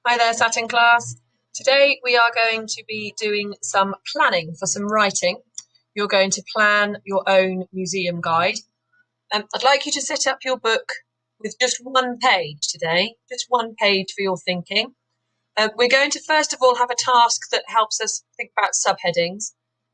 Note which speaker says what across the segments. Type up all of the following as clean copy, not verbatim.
Speaker 1: Hi there, Satin class. Today we are going to be doing some planning for some writing. You're going to plan your own museum guide. I'd like you to set up your book with just one page today, just one page for your thinking. We're going to first of all have a task that helps us think about subheadings.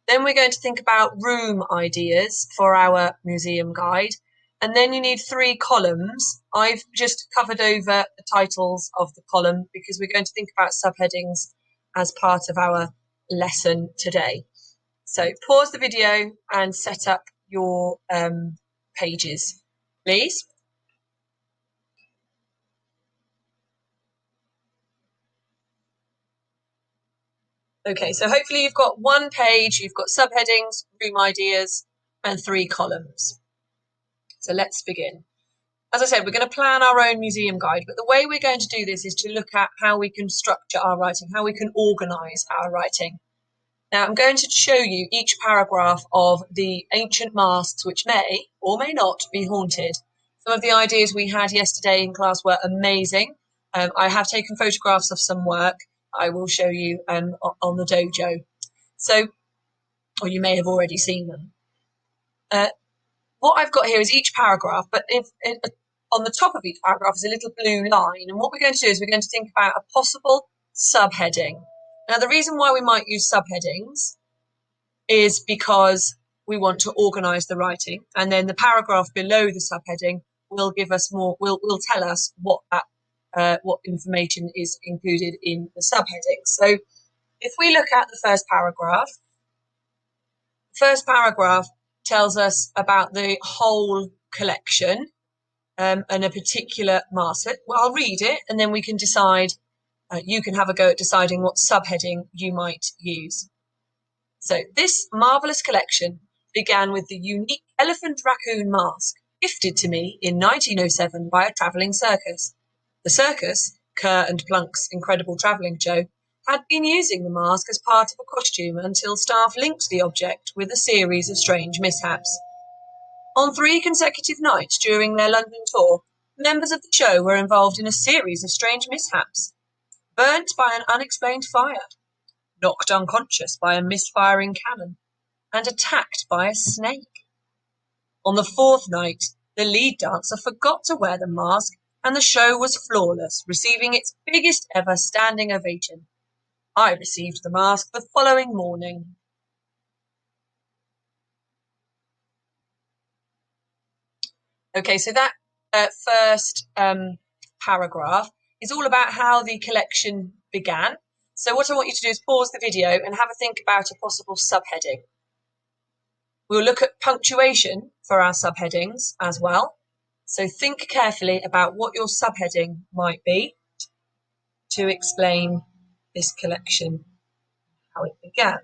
Speaker 1: Then we're going to think about room ideas for our museum guide. And then you need 3 columns. I've just covered over the titles of the column because we're going to think about subheadings as part of our lesson today. So pause the video and set up your pages, please. Okay, so hopefully you've got one page, you've got subheadings, room ideas, and 3 columns. So let's begin. As I said, we're going to plan our own museum guide, but the way we're going to do this is to look at how we can structure our writing, how we can organise our writing. Now, I'm going to show you each paragraph of the ancient masks, which may or may not be haunted. Some of the ideas we had yesterday in class were amazing. I have taken photographs of some work. I will show you on the dojo. So, or you may have already seen them. What I've got here is each paragraph, but on the top of each paragraph is a little blue line. And what we're going to do is we're going to think about a possible subheading. Now, the reason why we might use subheadings is because we want to organise the writing, and then the paragraph below the subheading will give us more. Will tell us what information is included in the subheading. So, if we look at the first paragraph tells us about the whole collection and a particular mask. Well, I'll read it, and then we can decide. You can have a go at deciding what subheading you might use. So this marvellous collection began with the unique elephant raccoon mask, gifted to me in 1907 by a travelling circus. The circus, Kerr and Plunk's incredible travelling show, had been using the mask as part of a costume until staff linked the object with a series of strange mishaps. On 3 consecutive nights during their London tour, members of the show were involved in a series of strange mishaps. Burnt by an unexplained fire, knocked unconscious by a misfiring cannon, and attacked by a snake. On the 4th night, the lead dancer forgot to wear the mask, and the show was flawless, receiving its biggest ever standing ovation. I received the mask the following morning. Okay, so that first paragraph is all about how the collection began. So what I want you to do is pause the video and have a think about a possible subheading. We'll look at punctuation for our subheadings as well. So think carefully about what your subheading might be to explain this collection, how it began.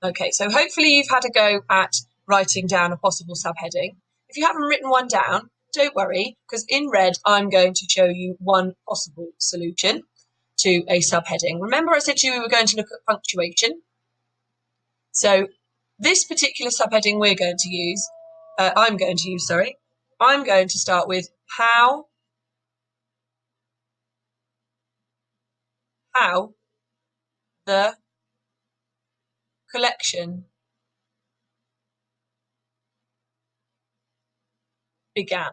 Speaker 1: Okay, so hopefully you've had a go at writing down a possible subheading. If you haven't written one down, don't worry, because in red, I'm going to show you one possible solution to a subheading. Remember I said to you we were going to look at punctuation? So this particular subheading I'm going to start with how the collection began.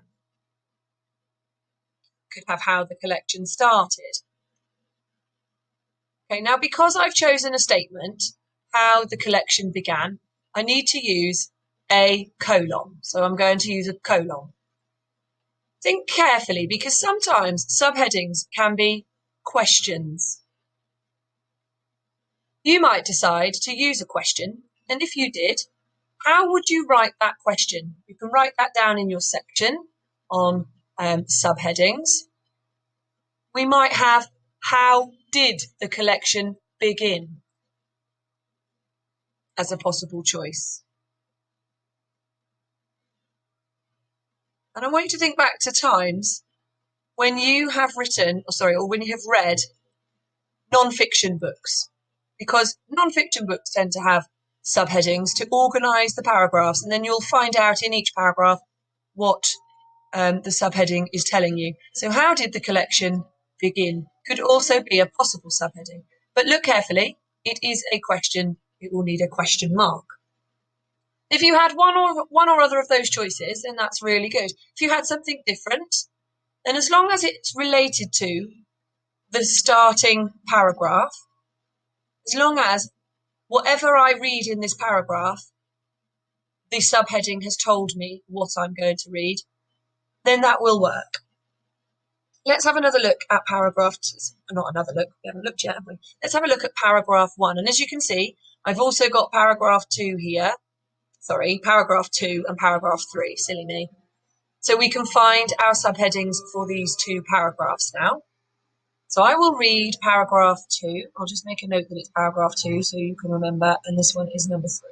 Speaker 1: Could have how the collection started. Okay, now because I've chosen a statement, how the collection began, I need to use a colon. So I'm going to use a colon. Think carefully, because sometimes subheadings can be questions. You might decide to use a question, and if you did, how would you write that question? You can write that down in your section on subheadings. We might have, how did the collection begin, as a possible choice. And I want you to think back to times when you have written, or when you have read non-fiction books, because non-fiction books tend to have subheadings to organise the paragraphs, and then you'll find out in each paragraph what the subheading is telling you. So how did the collection begin? Could also be a possible subheading. But look carefully, it is a question. It will need a question mark. If you had one or other of those choices, then that's really good. If you had something different, then as long as it's related to the starting paragraph, as long as whatever I read in this paragraph, the subheading has told me what I'm going to read, then that will work. Let's have another look at paragraph, not another look, we haven't looked yet, have we? Let's have a look at paragraph 1. And as you can see, I've also got paragraph 2 here. Sorry, paragraph 2 and paragraph 3, silly me. So we can find our subheadings for these two paragraphs now. So I will read paragraph 2. I'll just make a note that it's paragraph 2 so you can remember, and this one is number 3.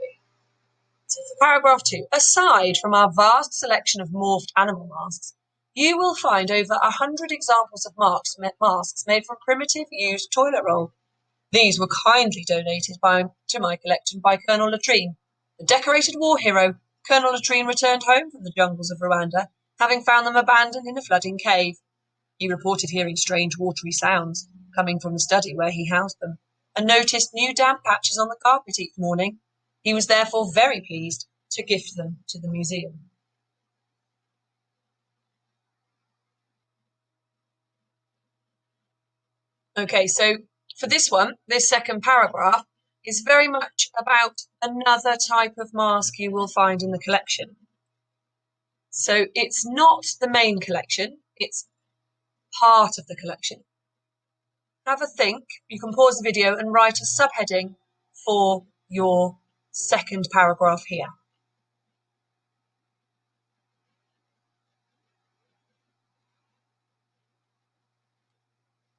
Speaker 1: So for paragraph 2, aside from our vast selection of morphed animal masks, you will find over 100 examples of masks made from primitive used toilet roll. These were kindly donated to my collection by Colonel Latrine. The decorated war hero, Colonel Latrine returned home from the jungles of Rwanda, having found them abandoned in a flooding cave. He reported hearing strange watery sounds coming from the study where he housed them, and noticed new damp patches on the carpet each morning. He was therefore very pleased to gift them to the museum. Okay, so for this one, this second paragraph is very much about another type of mask you will find in the collection. So it's not the main collection, it's part of the collection. Have a think. You can pause the video and write a subheading for your second paragraph here.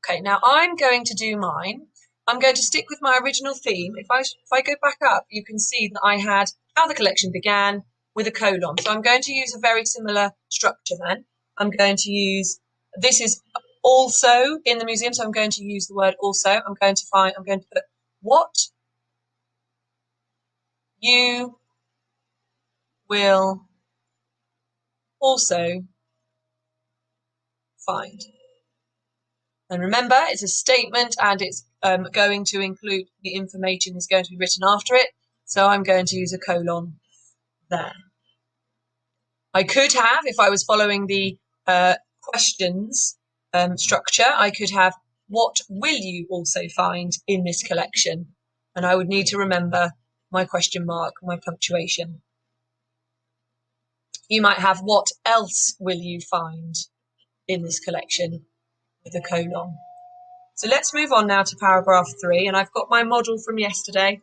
Speaker 1: Okay, now I'm going to do mine. I'm going to stick with my original theme. If I go back up, you can see that I had how the collection began with a colon. So I'm going to use a very similar structure then. I'm going to use, this is also in the museum, so I'm going to use the word also. I'm going to put what you will also find. And remember, it's a statement and it's going to include the information is going to be written after it. So I'm going to use a colon there. I could have, if I was following the questions structure, I could have, what will you also find in this collection? And I would need to remember my question mark, my punctuation. You might have, what else will you find in this collection, with a colon. So let's move on now to paragraph 3, and I've got my model from yesterday.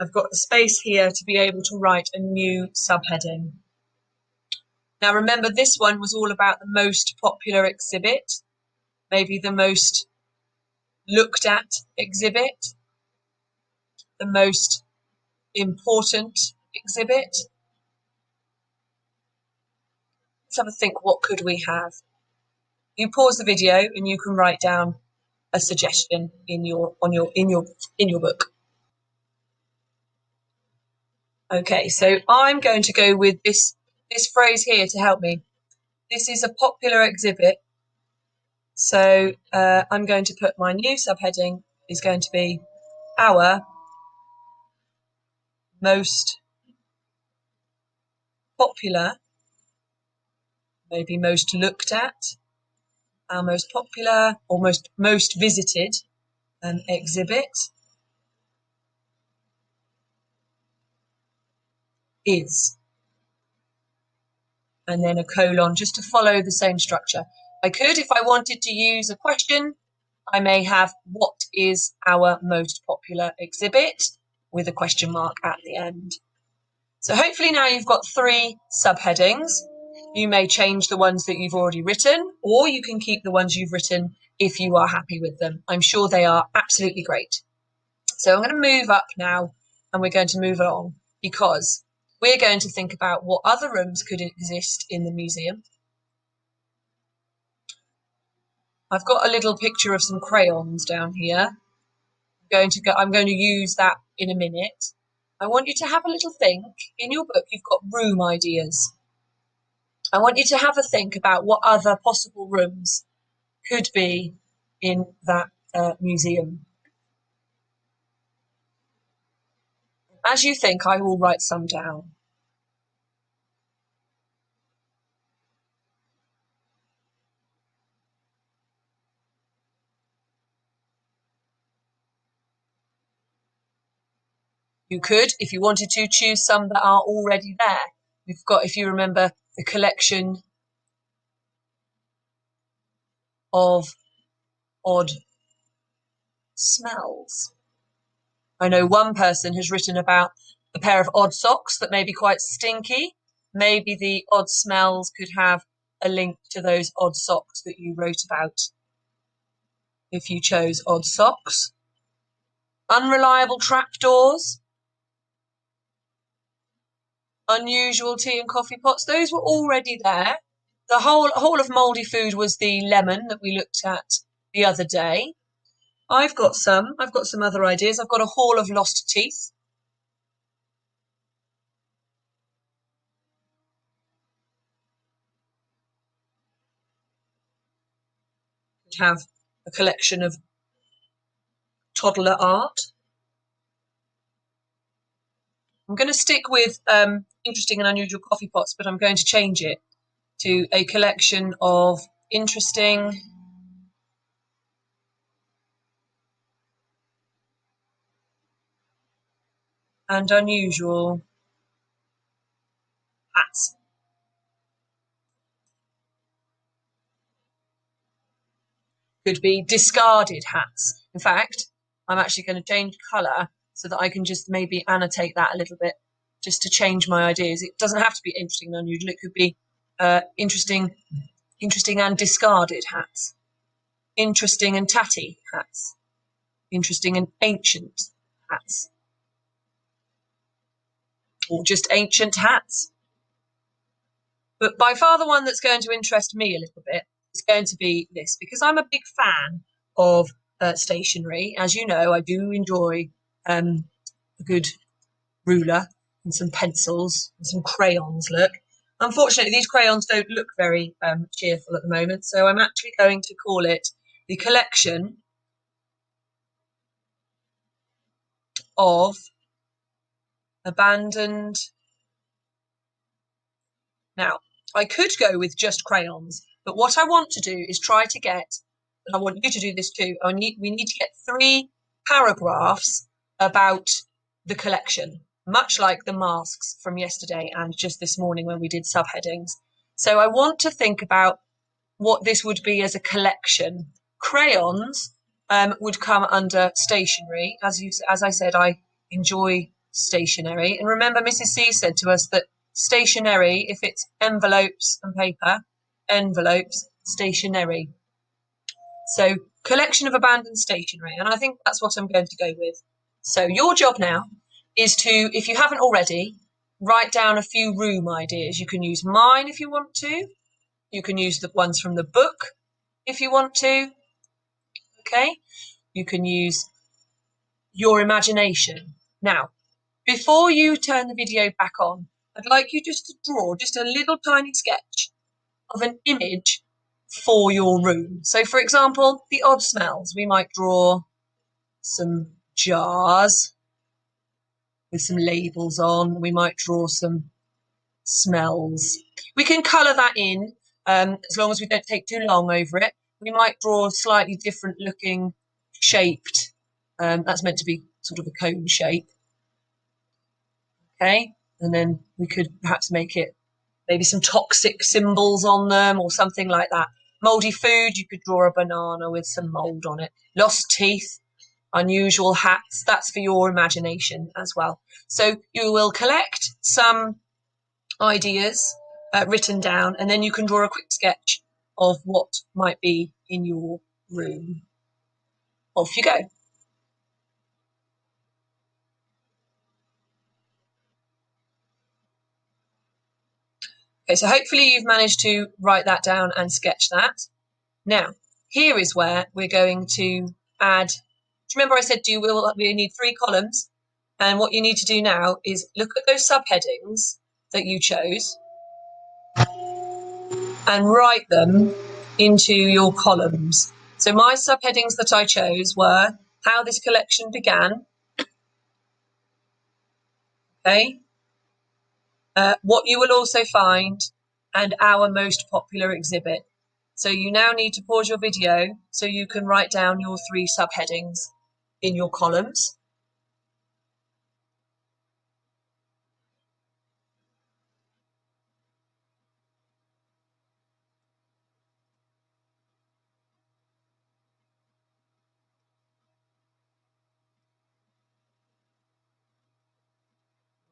Speaker 1: I've got the space here to be able to write a new subheading. Now remember, this one was all about the most popular exhibit, maybe the most looked at exhibit, the most important exhibit. Let's have a think, what could we have? You pause the video and you can write down a suggestion in your book. Okay, so I'm going to go with this phrase here to help me. This is a popular exhibit, so I'm going to put my new subheading is going to be our most popular, maybe most looked at, our most popular or most visited exhibit is, and then a colon just to follow the same structure. I could, if I wanted to use a question, I may have what is our most popular exhibit with a question mark at the end. So hopefully now you've got 3 subheadings. You may change the ones that you've already written, or you can keep the ones you've written if you are happy with them. I'm sure they are absolutely great. So I'm going to move up now and we're going to move along because we're going to think about what other rooms could exist in the museum. I've got a little picture of some crayons down here. I'm going to use that in a minute. I want you to have a little think. In your book, you've got room ideas. I want you to have a think about what other possible rooms could be in that museum. As you think, I will write some down. You could, if you wanted to, choose some that are already there. We've got, if you remember, the collection of odd smells. I know one person has written about a pair of odd socks that may be quite stinky. Maybe the odd smells could have a link to those odd socks that you wrote about. If you chose odd socks. Unreliable trapdoors. Unusual tea and coffee pots. Those were already there. The whole of mouldy food was the lemon that we looked at the other day. I've got some other ideas. I've got a haul of lost teeth. Could have a collection of toddler art. I'm going to stick with interesting and unusual coffee pots, but I'm going to change it to a collection of interesting and unusual hats. Could be discarded hats. In fact, I'm actually going to change colour so that I can just maybe annotate that a little bit, just to change my ideas. It doesn't have to be interesting and unusual. It could be interesting and discarded hats. Interesting and tatty hats. Interesting and ancient hats. Or just ancient hats. But by far the one that's going to interest me a little bit is going to be this, because I'm a big fan of stationery. As you know, I do enjoy a good ruler and some pencils and some crayons. Look, unfortunately, these crayons don't look very cheerful at the moment, so I'm actually going to call it the collection of abandoned. Now, I could go with just crayons, but what I want to do is try to get, and I want you to do this too, we need to get 3 paragraphs about the collection, much like the masks from yesterday and just this morning when we did subheadings. So I want to think about what this would be as a collection. Crayons would come under stationery. As I said, I enjoy stationery. And remember, Mrs. C said to us that stationery, if it's envelopes and paper, envelopes, stationery. So collection of abandoned stationery. And I think that's what I'm going to go with. So your job now is to, if you haven't already, write down a few room ideas. You can use mine if you want to. You can use the ones from the book if you want to. Okay? You can use your imagination. Now, before you turn the video back on, I'd like you just to draw just a little tiny sketch of an image for your room. So, for example, the odd smells. We might draw some jars with some labels on. We might draw some smells. We can colour that in as long as we don't take too long over it. We might draw slightly different looking shaped. That's meant to be sort of a cone shape. Okay, and then we could perhaps make it maybe some toxic symbols on them or something like that. Mouldy food, you could draw a banana with some mould on it. Lost teeth, unusual hats, that's for your imagination as well. So you will collect some ideas written down, and then you can draw a quick sketch of what might be in your room. Off you go. Okay, so hopefully you've managed to write that down and sketch that. Now, here is where we're going to add. Do you remember I said we need 3 columns? And what you need to do now is look at those subheadings that you chose and write them into your columns. So my subheadings that I chose were how this collection began, okay, what you will also find, and our most popular exhibit. So you now need to pause your video so you can write down your 3 subheadings in your columns.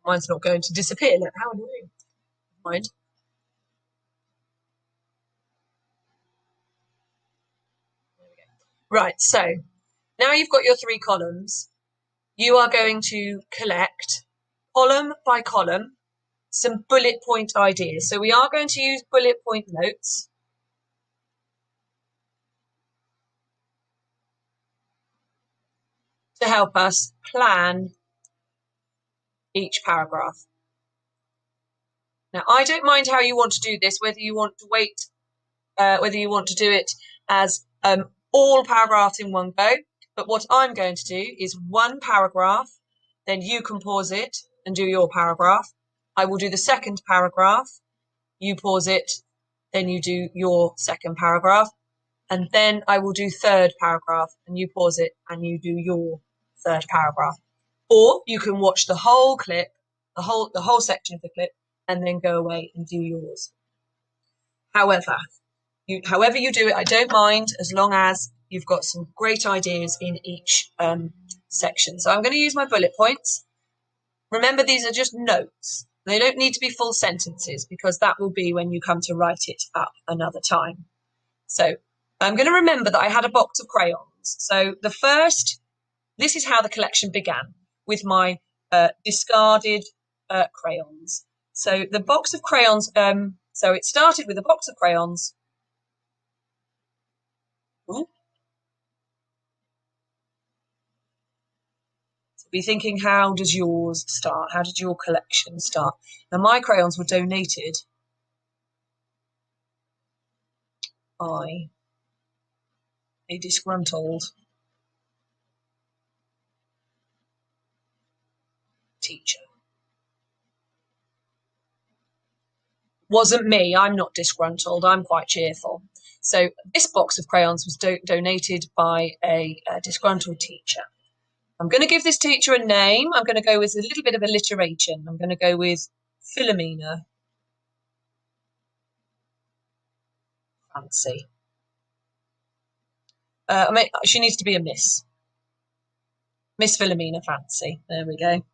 Speaker 1: Mine's not going to disappear. Look, how annoying. Mind. Right, so now you've got your 3 columns, you are going to collect, column by column, some bullet point ideas. So we are going to use bullet point notes. To help us plan each paragraph. Now, I don't mind how you want to do this, whether you want to wait, whether you want to do it as all paragraphs in one go. But what I'm going to do is 1 paragraph, then you can pause it and do your paragraph. I will do the second paragraph, you pause it, then you do your second paragraph. And then I will do third paragraph and you pause it and you do your third paragraph. Or you can watch the whole clip, the whole section of the clip, and then go away and do yours. However you do it, I don't mind, as long as you've got some great ideas in each section. So I'm going to use my bullet points. Remember, these are just notes. They don't need to be full sentences because that will be when you come to write it up another time. So I'm going to remember that I had a box of crayons. So this is how the collection began, with my discarded crayons. So the box of crayons, so it started with a box of crayons. Ooh. So be thinking, how does yours start? How did your collection start? Now, my crayons were donated by a disgruntled teacher. Wasn't me. I'm not disgruntled. I'm quite cheerful. So this box of crayons was donated by a disgruntled teacher. I'm going to give this teacher a name. I'm going to go with a little bit of alliteration. I'm going to go with Philomena Fancy. She needs to be a Miss. Miss Philomena Fancy. There we go.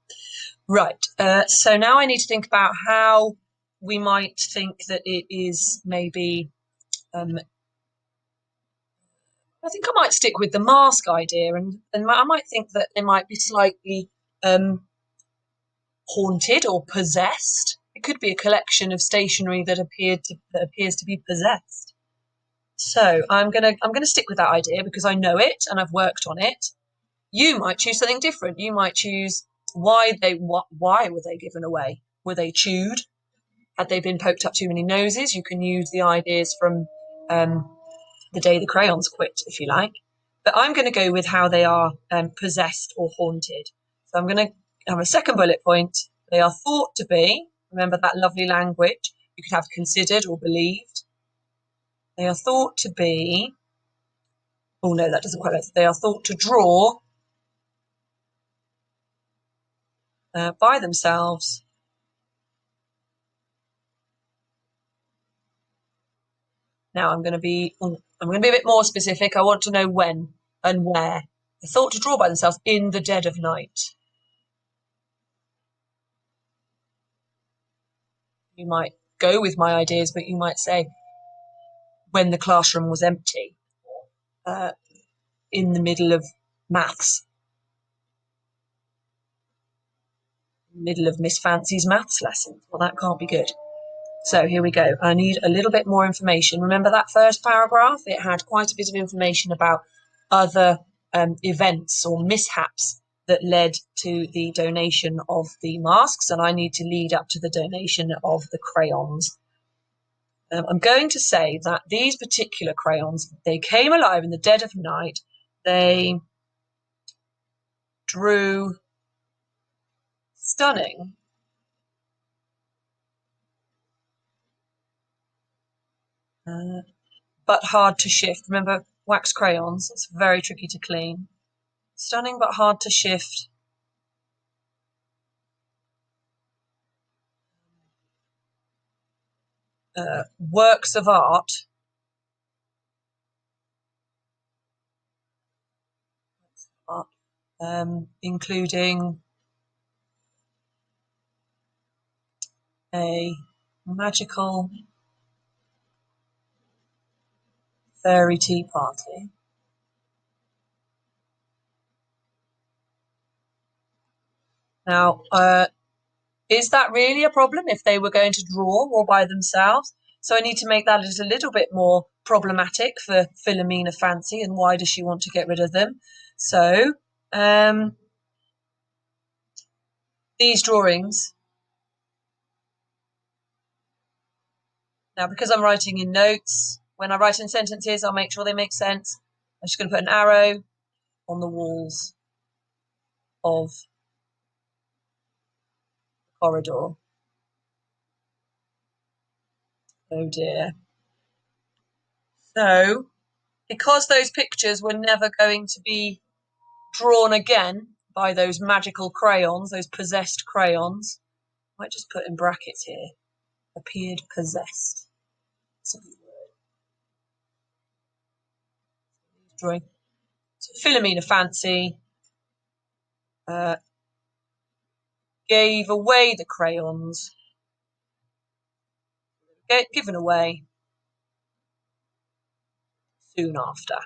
Speaker 1: Right. So now I need to think about how we might think that it is maybe. I think I might stick with the mask idea, and I might think that they might be slightly haunted or possessed. It could be a collection of stationery that appears to be possessed. So I'm gonna stick with that idea because I know it and I've worked on it. You might choose something different. You might choose why were they given away? Were they chewed? Had they been poked up too many noses? You can use the ideas from The Day the Crayons Quit, if you like. But I'm going to go with how they are possessed or haunted. So I'm going to have a second bullet point. They are thought to be, remember that lovely language, you could have considered or believed. They are thought to be, oh no, that doesn't quite work. They are thought to draw by themselves Now I'm going to be a bit more specific. I want to know when and where. They're thought to draw by themselves in the dead of night. You might go with my ideas, but you might say when the classroom was empty, in the middle of maths, middle of Miss Fancy's maths lesson. Well, that can't be good. So here we go. I need a little bit more information. Remember that first paragraph? It had quite a bit of information about other events or mishaps that led to the donation of the masks, and I need to lead up to the donation of the crayons. I'm going to say that these particular crayons, they came alive in the dead of night. They drew stunning, but hard to shift. Remember, wax crayons, it's very tricky to clean. Stunning but hard to shift. Works of art. Including a magical fairy tea party. Now, is that really a problem if they were going to draw all by themselves? So I need to make that a little bit more problematic for Philomena Fancy, and why does she want to get rid of them? So these drawings, now because I'm writing in notes, when I write in sentences, I'll make sure they make sense. I'm just going to put an arrow on the walls of the corridor. Oh dear. So, because those pictures were never going to be drawn again by those magical crayons, those possessed crayons, I might just put in brackets here, appeared possessed. That's a good word. Drawing. So Philomena Fancy gave away the crayons, given away soon after.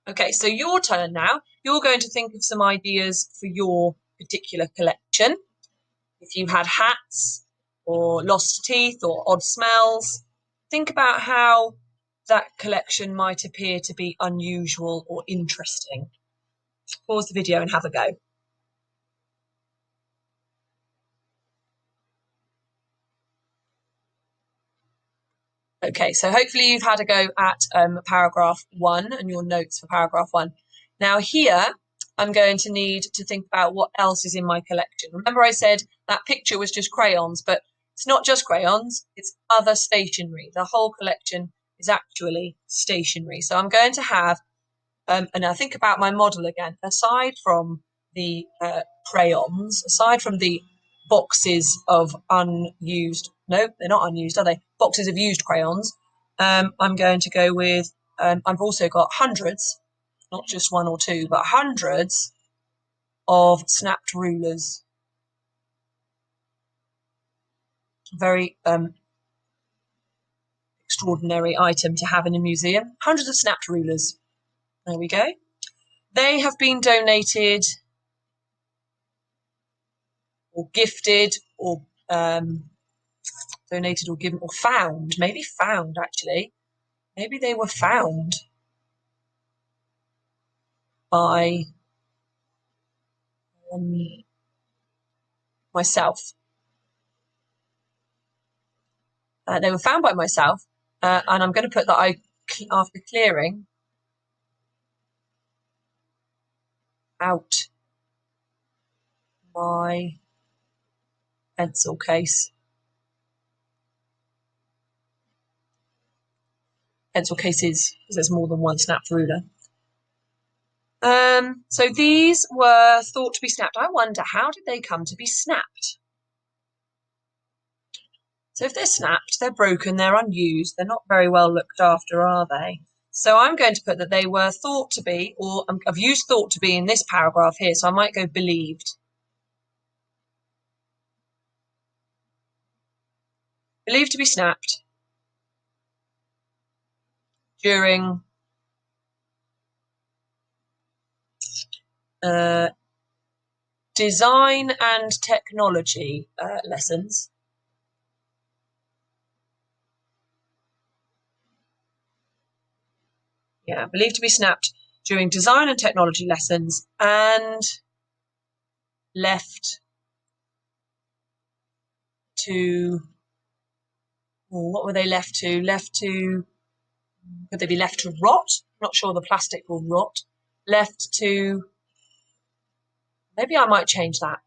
Speaker 1: Okay, so your turn now. You're going to think of some ideas for your particular collection. If you had hats or lost teeth or odd smells, think about how that collection might appear to be unusual or interesting. Pause the video and have a go. Okay, so hopefully you've had a go at paragraph 1 and your notes for paragraph 1. Now here, I'm going to need to think about what else is in my collection. Remember I said that picture was just crayons, but it's not just crayons, it's other stationery. The whole collection is actually stationery. So I'm going to have, and now think about my model again, aside from the crayons, aside from the boxes of unused, no, they're not unused, are they? Boxes of used crayons. I'm going to go with, I've also got hundreds, not just one or two, but hundreds of snapped rulers. Very extraordinary item to have in a museum. Hundreds of snapped rulers. There we go. They have been donated or gifted or donated or given or found. Maybe found, actually. Maybe they were found by myself. They were found by myself, and I'm going to put that after clearing out my pencil case. Pencil cases, because there's more than one snapped ruler. So these were thought to be snapped. I wonder, how did they come to be snapped? So if they're snapped, they're broken, they're unused, they're not very well looked after, are they? So I'm going to put that they were thought to be, or I've used thought to be in this paragraph here, so I might go believed. Believed to be snapped during design and technology lessons. Yeah, believed to be snapped during design and technology lessons and left to, what were they left to? Could they be left to rot? Not sure the plastic will rot. Left to, maybe I might change that.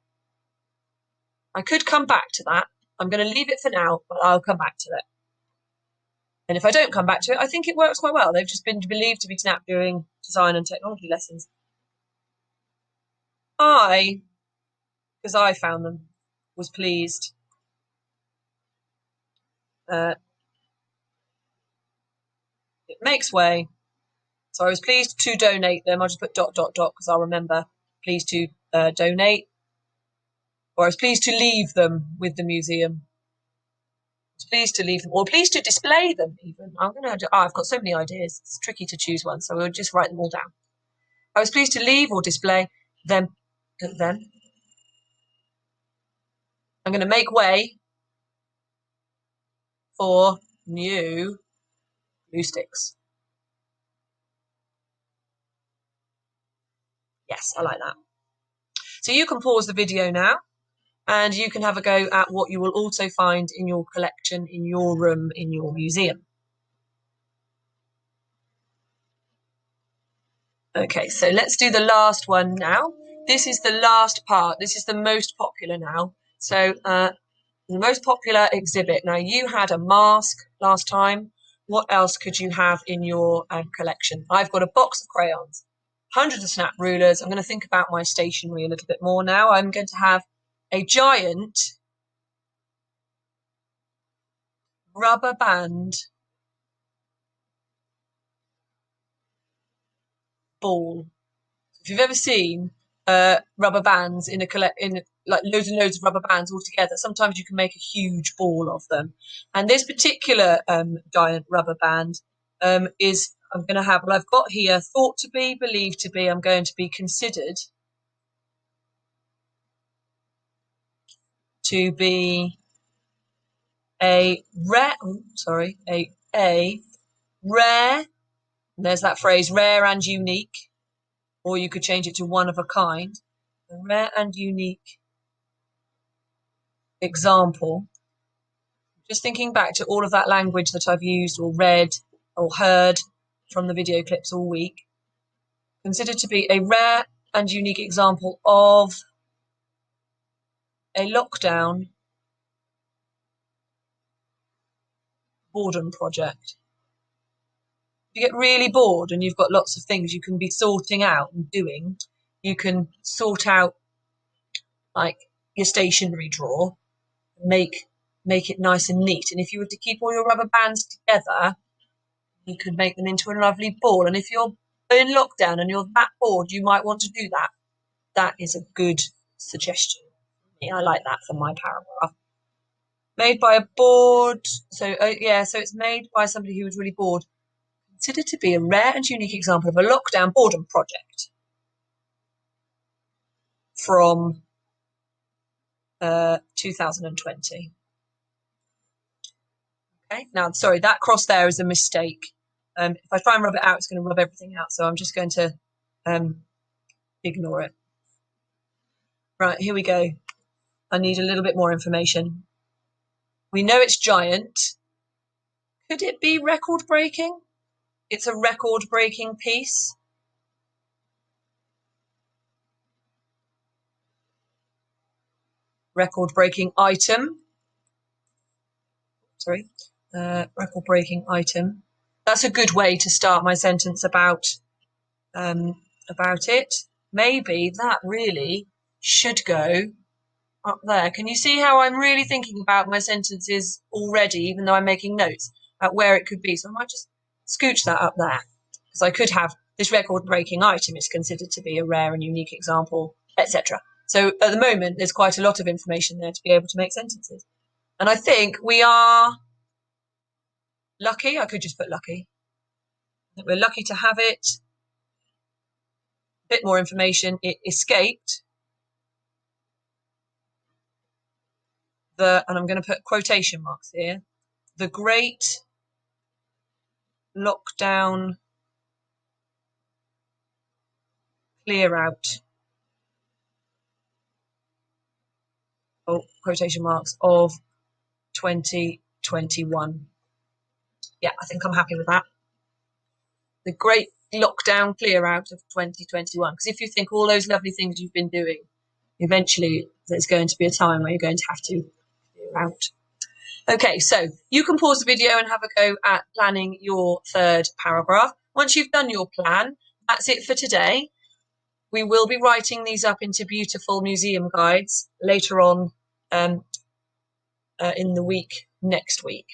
Speaker 1: I could come back to that. I'm going to leave it for now, but I'll come back to it. And if I don't come back to it, I think it works quite well. They've just been believed to be snapped during design and technology lessons. Because I found them, was pleased. It makes way. So I was pleased to donate them. I'll just put ... because I'll remember. Pleased to donate. Or I was pleased to leave them with the museum. I was pleased to leave them, or pleased to display them even. I've got so many ideas. It's tricky to choose one, so we'll just write them all down. I was pleased to leave or display them. I'm going to make way for new glue sticks. Yes, I like that. So you can pause the video now and you can have a go at what you will also find in your collection, in your room, in your museum. Okay, so let's do the last one now. This is the last part. This is the most popular now. So the most popular exhibit. Now, you had a mask last time. What else could you have in your collection? I've got a box of crayons, hundreds of snap rulers. I'm going to think about my stationery a little bit more now. I'm going to have a giant rubber band ball. If you've ever seen rubber bands in like loads and loads of rubber bands all together, sometimes you can make a huge ball of them. And this particular giant rubber band is, I'm going to have, well, I've got here, thought to be, believed to be, I'm going to be considered to be a rare, a rare, there's that phrase, rare and unique, or you could change it to one of a kind, a rare and unique example. Just thinking back to all of that language that I've used or read or heard from the video clips all week, considered to be a rare and unique example of a lockdown boredom project. If you get really bored and you've got lots of things you can be sorting out and doing, you can sort out like your stationery drawer, make it nice and neat. And if you were to keep all your rubber bands together, you could make them into a lovely ball. And if you're in lockdown and you're that bored, you might want to do that. That is a good suggestion. I like that for my paragraph. Made by a bored, so it's made by somebody who was really bored. Considered to be a rare and unique example of a lockdown boredom project from 2020. Okay, now, sorry, that cross there is a mistake. If I try and rub it out, it's going to rub everything out. So I'm just going to ignore it. Right, here we go. I need a little bit more information. We know it's giant. Could it be record-breaking? It's a record-breaking piece. Record-breaking item. Sorry, record-breaking item. That's a good way to start my sentence about it. Maybe that really should go up there. Can you see how I'm really thinking about my sentences already, even though I'm making notes about where it could be? So I might just scooch that up there, because I could have this record-breaking item is considered to be a rare and unique example, etc. So at the moment, there's quite a lot of information there to be able to make sentences. And I think we are lucky. I could just put lucky. I think we're lucky to have it. A bit more information. It escaped and I'm going to put quotation marks here, the great lockdown clear out, quotation marks, of 2021. Yeah, I think I'm happy with that. The great lockdown clear out of 2021. Because if you think all those lovely things you've been doing, eventually there's going to be a time where you're going to have to clear out. Okay, so you can pause the video and have a go at planning your third paragraph. Once you've done your plan, that's it for today. We will be writing these up into beautiful museum guides later on in the week, next week.